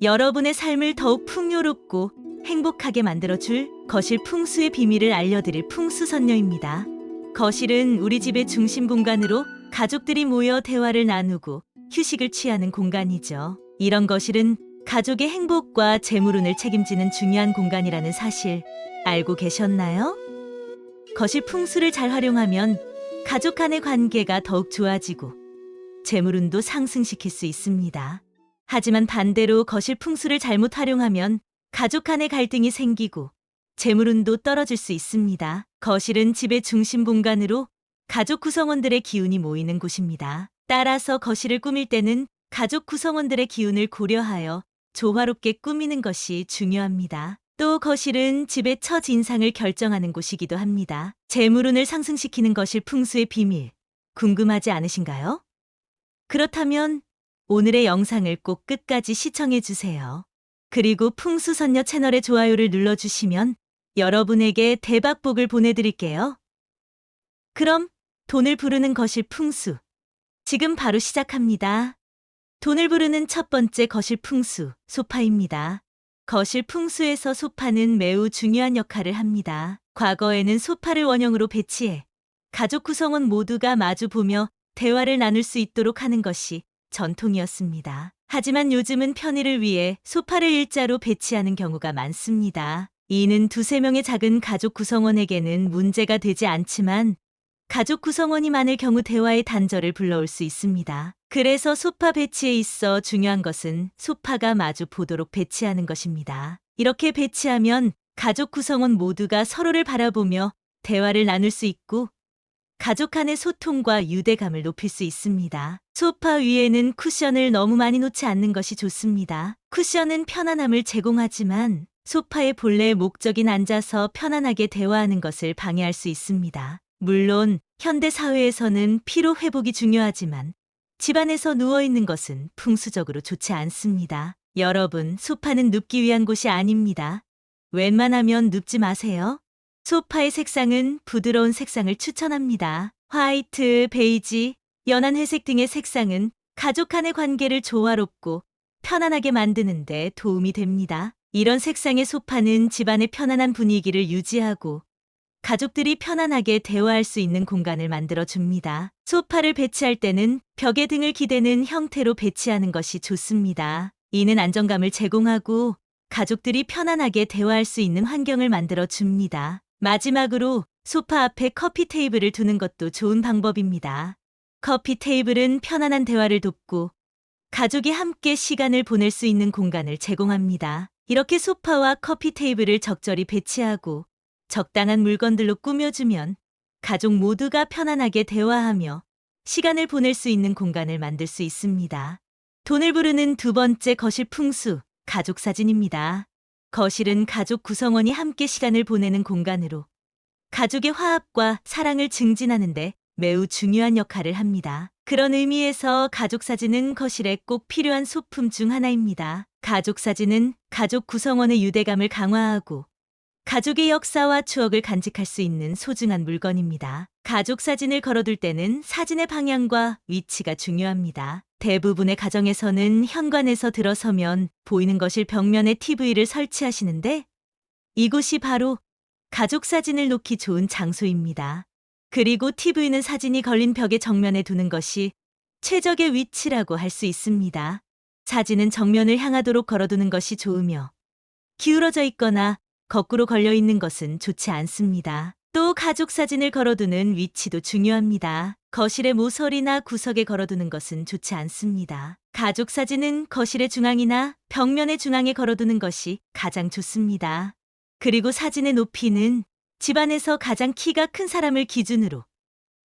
여러분의 삶을 더욱 풍요롭고 행복하게 만들어줄 거실 풍수의 비밀을 알려드릴 풍수선녀입니다. 거실은 우리 집의 중심 공간으로 가족들이 모여 대화를 나누고 휴식을 취하는 공간이죠. 이런 거실은 가족의 행복과 재물운을 책임지는 중요한 공간이라는 사실 알고 계셨나요? 거실 풍수를 잘 활용하면 가족 간의 관계가 더욱 좋아지고 재물운도 상승시킬 수 있습니다. 하지만 반대로 거실 풍수를 잘못 활용하면 가족 간의 갈등이 생기고 재물운도 떨어질 수 있습니다. 거실은 집의 중심 공간으로 가족 구성원들의 기운이 모이는 곳입니다. 따라서 거실을 꾸밀 때는 가족 구성원들의 기운을 고려하여 조화롭게 꾸미는 것이 중요합니다. 또 거실은 집의 첫 인상을 결정하는 곳이기도 합니다. 재물운을 상승시키는 거실 풍수의 비밀, 궁금하지 않으신가요? 그렇다면 오늘의 영상을 꼭 끝까지 시청해 주세요. 그리고 풍수선녀 채널의 좋아요를 눌러주시면 여러분에게 대박복을 보내드릴게요. 그럼 돈을 부르는 거실 풍수, 지금 바로 시작합니다. 돈을 부르는 첫 번째 거실 풍수, 소파입니다. 거실 풍수에서 소파는 매우 중요한 역할을 합니다. 과거에는 소파를 원형으로 배치해 가족 구성원 모두가 마주 보며 대화를 나눌 수 있도록 하는 것이 전통이었습니다. 하지만 요즘은 편의를 위해 소파를 일자로 배치하는 경우가 많습니다. 이는 두세 명의 작은 가족 구성원에게는 문제가 되지 않지만 가족 구성원이 많을 경우 대화의 단절을 불러올 수 있습니다. 그래서 소파 배치에 있어 중요한 것은 소파가 마주 보도록 배치하는 것입니다. 이렇게 배치하면 가족 구성원 모두가 서로를 바라보며 대화를 나눌 수 있고 가족 간의 소통과 유대감을 높일 수 있습니다. 소파 위에는 쿠션을 너무 많이 놓지 않는 것이 좋습니다. 쿠션은 편안함을 제공하지만 소파의 본래의 목적인 앉아서 편안하게 대화하는 것을 방해할 수 있습니다. 물론 현대 사회에서는 피로 회복이 중요하지만 집안에서 누워있는 것은 풍수적으로 좋지 않습니다. 여러분, 소파는 눕기 위한 곳이 아닙니다. 웬만하면 눕지 마세요. 소파의 색상은 부드러운 색상을 추천합니다. 화이트, 베이지, 연한 회색 등의 색상은 가족 간의 관계를 조화롭고 편안하게 만드는 데 도움이 됩니다. 이런 색상의 소파는 집안의 편안한 분위기를 유지하고 가족들이 편안하게 대화할 수 있는 공간을 만들어줍니다. 소파를 배치할 때는 벽에 등을 기대는 형태로 배치하는 것이 좋습니다. 이는 안정감을 제공하고 가족들이 편안하게 대화할 수 있는 환경을 만들어줍니다. 마지막으로 소파 앞에 커피 테이블을 두는 것도 좋은 방법입니다. 커피 테이블은 편안한 대화를 돕고 가족이 함께 시간을 보낼 수 있는 공간을 제공합니다. 이렇게 소파와 커피 테이블을 적절히 배치하고 적당한 물건들로 꾸며주면 가족 모두가 편안하게 대화하며 시간을 보낼 수 있는 공간을 만들 수 있습니다. 돈을 부르는 두 번째 거실 풍수, 가족 사진입니다. 거실은 가족 구성원이 함께 시간을 보내는 공간으로 가족의 화합과 사랑을 증진하는 데 매우 중요한 역할을 합니다. 그런 의미에서 가족 사진은 거실에 꼭 필요한 소품 중 하나입니다. 가족 사진은 가족 구성원의 유대감을 강화하고 가족의 역사와 추억을 간직할 수 있는 소중한 물건입니다. 가족 사진을 걸어둘 때는 사진의 방향과 위치가 중요합니다. 대부분의 가정에서는 현관에서 들어서면 보이는 거실 벽면에 TV를 설치하시는데 이곳이 바로 가족 사진을 놓기 좋은 장소입니다. 그리고 TV는 사진이 걸린 벽의 정면에 두는 것이 최적의 위치라고 할 수 있습니다. 사진은 정면을 향하도록 걸어두는 것이 좋으며 기울어져 있거나 거꾸로 걸려 있는 것은 좋지 않습니다. 또 가족 사진을 걸어두는 위치도 중요합니다. 거실의 모서리나 구석에 걸어두는 것은 좋지 않습니다. 가족 사진은 거실의 중앙이나 벽면의 중앙에 걸어두는 것이 가장 좋습니다. 그리고 사진의 높이는 집안에서 가장 키가 큰 사람을 기준으로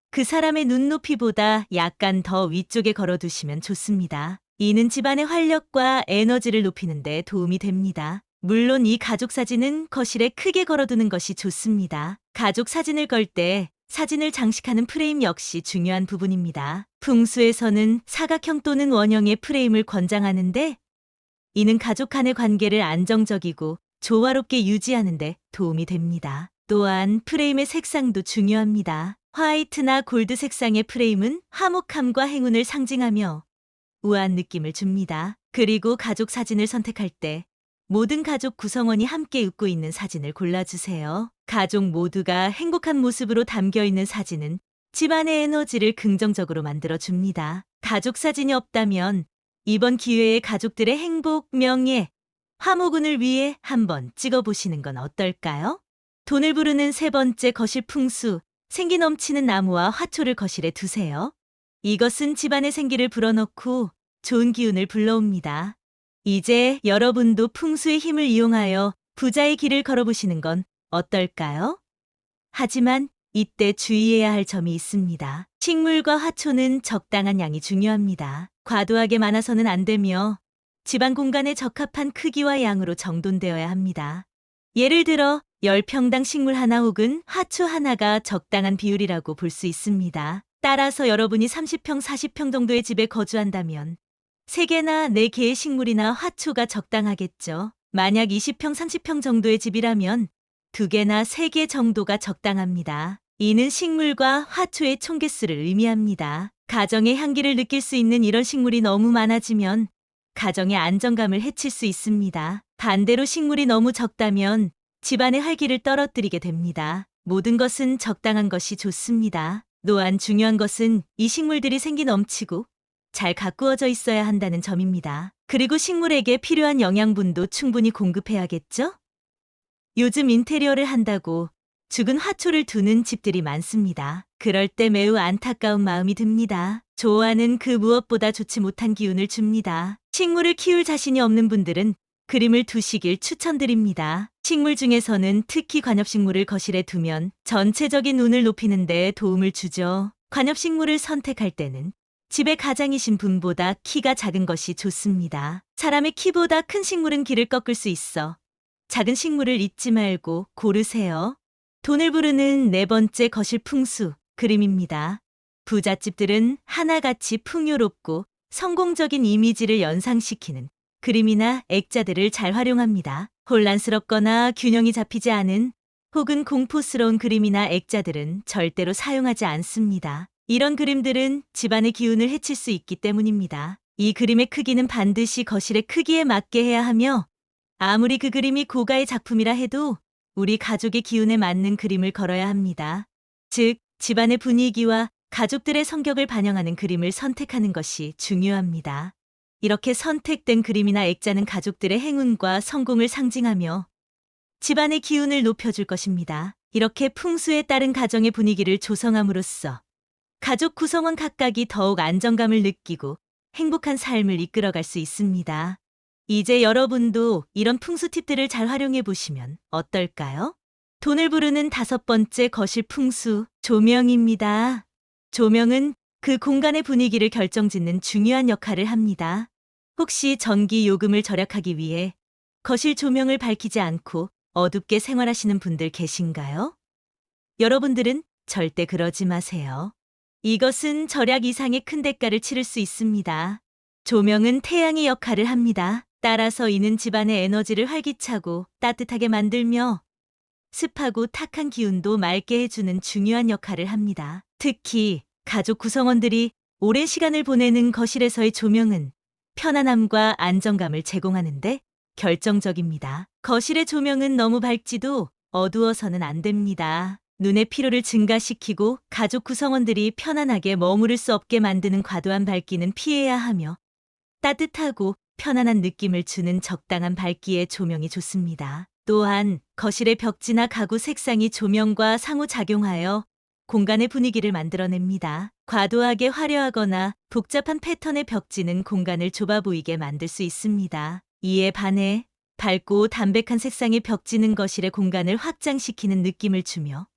그 사람의 눈높이보다 약간 더 위쪽에 걸어두시면 좋습니다. 이는 집안의 활력과 에너지를 높이는 데 도움이 됩니다. 물론 이 가족 사진은 거실에 크게 걸어두는 것이 좋습니다. 가족 사진을 걸 때 사진을 장식하는 프레임 역시 중요한 부분입니다. 풍수에서는 사각형 또는 원형의 프레임을 권장하는데 이는 가족 간의 관계를 안정적이고 조화롭게 유지하는 데 도움이 됩니다. 또한 프레임의 색상도 중요합니다. 화이트나 골드 색상의 프레임은 화목함과 행운을 상징하며 우아한 느낌을 줍니다. 그리고 가족 사진을 선택할 때 모든 가족 구성원이 함께 웃고 있는 사진을 골라주세요. 가족 모두가 행복한 모습으로 담겨 있는 사진은 집안의 에너지를 긍정적으로 만들어줍니다. 가족 사진이 없다면 이번 기회에 가족들의 행복, 명예, 화목운을 위해 한번 찍어보시는 건 어떨까요? 돈을 부르는 세 번째 거실 풍수, 생기 넘치는 나무와 화초를 거실에 두세요. 이것은 집안의 생기를 불어넣고 좋은 기운을 불러옵니다. 이제 여러분도 풍수의 힘을 이용하여 부자의 길을 걸어보시는 건 어떨까요? 하지만 이때 주의해야 할 점이 있습니다. 식물과 화초는 적당한 양이 중요합니다. 과도하게 많아서는 안 되며 집안 공간에 적합한 크기와 양으로 정돈되어야 합니다. 예를 들어 10평당 식물 하나 혹은 화초 하나가 적당한 비율이라고 볼 수 있습니다. 따라서 여러분이 30평, 40평 정도의 집에 거주한다면 3개나 4개의 식물이나 화초가 적당하겠죠. 만약 20평, 30평 정도의 집이라면 2개나 3개 정도가 적당합니다. 이는 식물과 화초의 총 개수를 의미합니다. 가정의 향기를 느낄 수 있는 이런 식물이 너무 많아지면 가정의 안정감을 해칠 수 있습니다. 반대로 식물이 너무 적다면 집안의 활기를 떨어뜨리게 됩니다. 모든 것은 적당한 것이 좋습니다. 또한 중요한 것은 이 식물들이 생기 넘치고 잘 가꾸어져 있어야 한다는 점입니다. 그리고 식물에게 필요한 영양분도 충분히 공급해야겠죠? 요즘 인테리어를 한다고 죽은 화초를 두는 집들이 많습니다. 그럴 때 매우 안타까운 마음이 듭니다. 좋아하는 그 무엇보다 좋지 못한 기운을 줍니다. 식물을 키울 자신이 없는 분들은 그림을 두시길 추천드립니다. 식물 중에서는 특히 관엽식물을 거실에 두면 전체적인 운을 높이는 데 도움을 주죠. 관엽식물을 선택할 때는 집의 가장이신 분보다 키가 작은 것이 좋습니다. 사람의 키보다 큰 식물은 길을 꺾을 수 있어 작은 식물을 잊지 말고 고르세요. 돈을 부르는 네 번째 거실 풍수, 그림입니다. 부잣집들은 하나같이 풍요롭고 성공적인 이미지를 연상시키는 그림이나 액자들을 잘 활용합니다. 혼란스럽거나 균형이 잡히지 않은 혹은 공포스러운 그림이나 액자들은 절대로 사용하지 않습니다. 이런 그림들은 집안의 기운을 해칠 수 있기 때문입니다. 이 그림의 크기는 반드시 거실의 크기에 맞게 해야 하며 아무리 그 그림이 고가의 작품이라 해도 우리 가족의 기운에 맞는 그림을 걸어야 합니다. 즉, 집안의 분위기와 가족들의 성격을 반영하는 그림을 선택하는 것이 중요합니다. 이렇게 선택된 그림이나 액자는 가족들의 행운과 성공을 상징하며 집안의 기운을 높여줄 것입니다. 이렇게 풍수에 따른 가정의 분위기를 조성함으로써 가족 구성원 각각이 더욱 안정감을 느끼고 행복한 삶을 이끌어갈 수 있습니다. 이제 여러분도 이런 풍수 팁들을 잘 활용해 보시면 어떨까요? 돈을 부르는 다섯 번째 거실 풍수, 조명입니다. 조명은 그 공간의 분위기를 결정짓는 중요한 역할을 합니다. 혹시 전기 요금을 절약하기 위해 거실 조명을 밝히지 않고 어둡게 생활하시는 분들 계신가요? 여러분들은 절대 그러지 마세요. 이것은 절약 이상의 큰 대가를 치를 수 있습니다. 조명은 태양의 역할을 합니다. 따라서 이는 집안의 에너지를 활기차고 따뜻하게 만들며 습하고 탁한 기운도 맑게 해주는 중요한 역할을 합니다. 특히 가족 구성원들이 오랜 시간을 보내는 거실에서의 조명은 편안함과 안정감을 제공하는데 결정적입니다. 거실의 조명은 너무 밝지도 어두워서는 안 됩니다. 눈의 피로를 증가시키고 가족 구성원들이 편안하게 머무를 수 없게 만드는 과도한 밝기는 피해야 하며 따뜻하고 편안한 느낌을 주는 적당한 밝기의 조명이 좋습니다. 또한 거실의 벽지나 가구 색상이 조명과 상호작용하여 공간의 분위기를 만들어냅니다. 과도하게 화려하거나 복잡한 패턴의 벽지는 공간을 좁아 보이게 만들 수 있습니다. 이에 반해 밝고 담백한 색상의 벽지는 거실의 공간을 확장시키는 느낌을 주며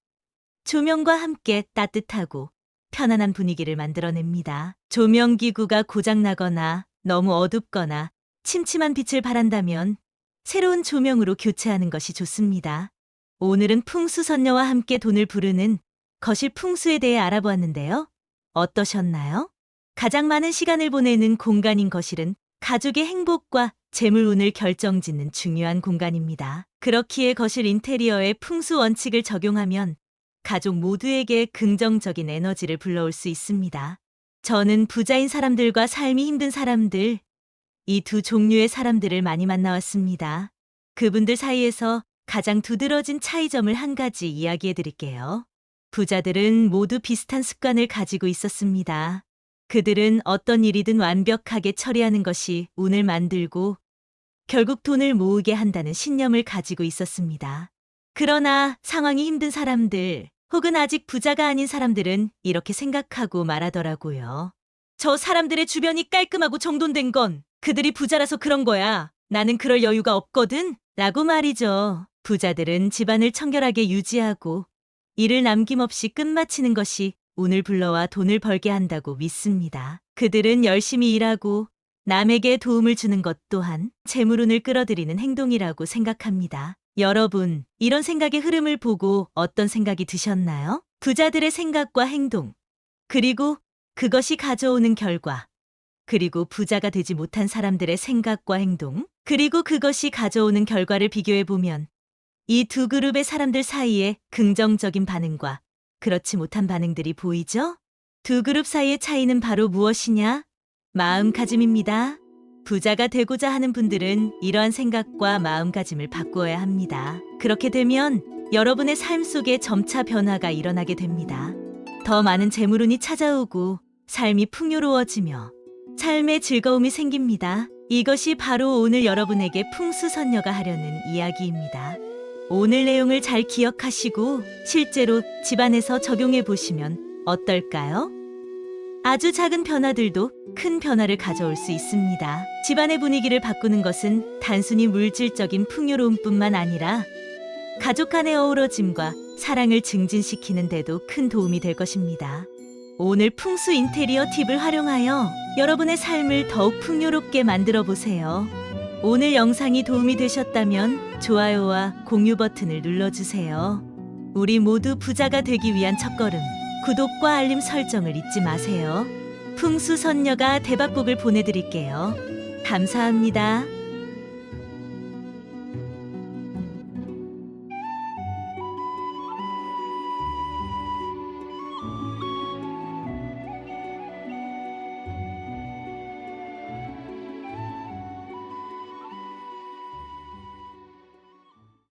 조명과 함께 따뜻하고 편안한 분위기를 만들어냅니다. 조명기구가 고장나거나 너무 어둡거나 침침한 빛을 발한다면 새로운 조명으로 교체하는 것이 좋습니다. 오늘은 풍수선녀와 함께 돈을 부르는 거실 풍수에 대해 알아보았는데요. 어떠셨나요? 가장 많은 시간을 보내는 공간인 거실은 가족의 행복과 재물운을 결정짓는 중요한 공간입니다. 그렇기에 거실 인테리어에 풍수 원칙을 적용하면 가족 모두에게 긍정적인 에너지를 불러올 수 있습니다. 저는 부자인 사람들과 삶이 힘든 사람들, 이 두 종류의 사람들을 많이 만나왔습니다. 그분들 사이에서 가장 두드러진 차이점을 한 가지 이야기해 드릴게요. 부자들은 모두 비슷한 습관을 가지고 있었습니다. 그들은 어떤 일이든 완벽하게 처리하는 것이 운을 만들고 결국 돈을 모으게 한다는 신념을 가지고 있었습니다. 그러나 상황이 힘든 사람들 혹은 아직 부자가 아닌 사람들은 이렇게 생각하고 말하더라고요. 저 사람들의 주변이 깔끔하고 정돈된 건 그들이 부자라서 그런 거야. 나는 그럴 여유가 없거든. 라고 말이죠. 부자들은 집안을 청결하게 유지하고 일을 남김없이 끝마치는 것이 운을 불러와 돈을 벌게 한다고 믿습니다. 그들은 열심히 일하고 남에게 도움을 주는 것 또한 재물운을 끌어들이는 행동이라고 생각합니다. 여러분, 이런 생각의 흐름을 보고 어떤 생각이 드셨나요? 부자들의 생각과 행동, 그리고 그것이 가져오는 결과, 그리고 부자가 되지 못한 사람들의 생각과 행동, 그리고 그것이 가져오는 결과를 비교해보면 이 두 그룹의 사람들 사이에 긍정적인 반응과 그렇지 못한 반응들이 보이죠? 두 그룹 사이의 차이는 바로 무엇이냐? 마음가짐입니다. 부자가 되고자 하는 분들은 이러한 생각과 마음가짐을 바꾸어야 합니다. 그렇게 되면 여러분의 삶 속에 점차 변화가 일어나게 됩니다. 더 많은 재물운이 찾아오고 삶이 풍요로워지며 삶의 즐거움이 생깁니다. 이것이 바로 오늘 여러분에게 풍수선녀가 하려는 이야기입니다. 오늘 내용을 잘 기억하시고 실제로 집안에서 적용해 보시면 어떨까요? 아주 작은 변화들도 큰 변화를 가져올 수 있습니다. 집안의 분위기를 바꾸는 것은 단순히 물질적인 풍요로움뿐만 아니라 가족 간의 어우러짐과 사랑을 증진시키는 데도 큰 도움이 될 것입니다. 오늘 풍수 인테리어 팁을 활용하여 여러분의 삶을 더욱 풍요롭게 만들어 보세요. 오늘 영상이 도움이 되셨다면 좋아요와 공유 버튼을 눌러주세요. 우리 모두 부자가 되기 위한 첫걸음, 구독과 알림 설정을 잊지 마세요. 풍수선녀가 대박복을 보내드릴게요. 감사합니다.